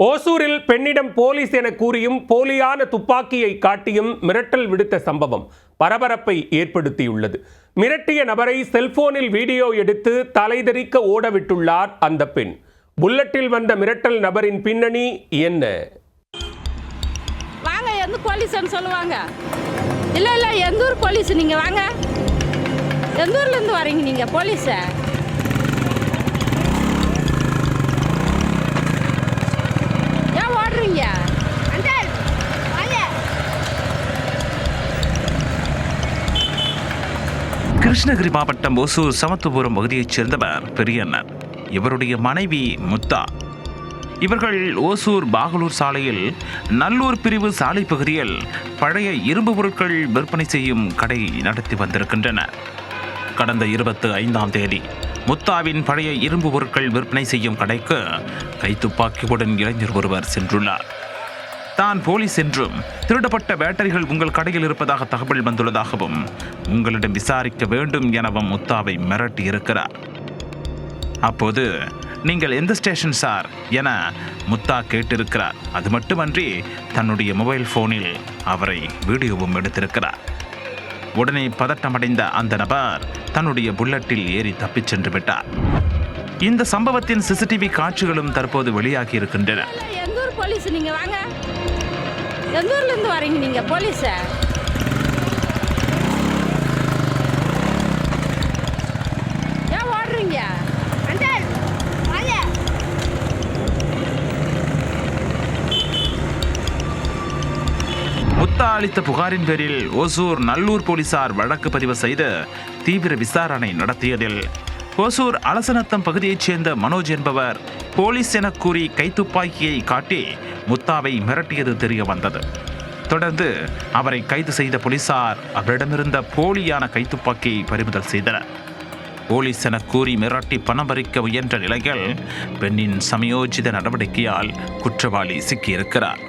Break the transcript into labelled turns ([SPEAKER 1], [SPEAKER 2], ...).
[SPEAKER 1] ஓசூரில் பெண்ணிடம் போலீஸ் என கூறியும் போலியான துப்பாக்கியை காட்டியும் மிரட்டல் விடுத்த சம்பவம் பரபரப்பை ஏற்படுத்தியுள்ளது. மிரட்டிய நபரை செல்போனில் வீடியோ எடுத்து தலைதெறிக்க ஓடவிட்டுள்ளார் அந்த பெண். புல்லட்டில் வந்த மிரட்டல் நபரின் பின்னணி என்ன?
[SPEAKER 2] வாங்க, எந்த போலீஸ்னு சொல்லுவாங்க. இல்லை எந்த ஊர் போலீஸ்? நீங்கள் வாங்க, எந்த ஊர்லேருந்து வரீங்க நீங்கள் போலீஸை? ஏன் ஓடுறீங்க?
[SPEAKER 3] கிருஷ்ணகிரி மாவட்டம் ஓசூர் சமத்துவபுரம் பகுதியைச் சேர்ந்தவர் பெரியண்ணன். இவருடைய மனைவி முத்தா. இவர்கள் ஓசூர் பாகலூர் சாலையில் நல்லூர் பிரிவு சாலை பகுதியில் பழைய இரும்பு பொருட்கள் விற்பனை செய்யும் கடை நடத்தி வந்திருக்கின்றனர். கடந்த 25ஆம் தேதி முத்தாவின் பழைய இரும்பு பொருட்கள் விற்பனை செய்யும் கடைக்கு கைத்துப்பாக்கியுடன் இளைஞர் ஒருவர் சென்றுள்ளார். தான் போலீஸ் என்றும் திருடப்பட்ட பேட்டரிகள் உங்கள் கடையில் இருப்பதாக தகவல் வந்துள்ளதாகவும் உங்களிடம் விசாரிக்க வேண்டும் எனவும் முத்தாவை மிரட்டி இருக்கிறார். அப்போது நீங்கள் எந்த ஸ்டேஷன் சார் என முத்தா கேட்டிருக்கிறார். அது மட்டுமன்றி தன்னுடைய மொபைல் போனில் அவரை வீடியோவும் எடுத்திருக்கிறார். உடனே பதட்டமடைந்த அந்த நபர் தன்னுடைய புல்லட்டில் ஏறி தப்பிச் சென்று விட்டார். இந்த சம்பவத்தின் சிசிடிவி காட்சிகளும் தற்போது வெளியாகி இருக்கின்றன.
[SPEAKER 2] எந்த ஊர் போலீஸ்? நீங்கள் வாங்க, எந்த ஊர்லேருந்து வரீங்க நீங்கள் போலீஸை? ஏன் ஓடுறீங்க?
[SPEAKER 3] முத்தா அளித்த புகாரின் பேரில் ஓசூர் நல்லூர் போலீசார் வழக்கு பதிவு செய்து தீவிர விசாரணை நடத்தியதில் ஓசூர் அலசநத்தம் பகுதியைச் சேர்ந்த மனோஜ் என்பவர் போலீஸ் என கூறி கைத்துப்பாக்கியை காட்டி முத்தாவை மிரட்டியது தெரிய வந்தது. தொடர்ந்து அவரை கைது செய்த போலீசார் அவரிடமிருந்த போலியான கைத்துப்பாக்கியை பறிமுதல் செய்தனர். போலீஸ் என கூறி மிரட்டி பணம் பறிக்க முயன்ற நிலையில் பெண்ணின் சமயோஜித நடவடிக்கையால் குற்றவாளி சிக்கியிருக்கிறார்.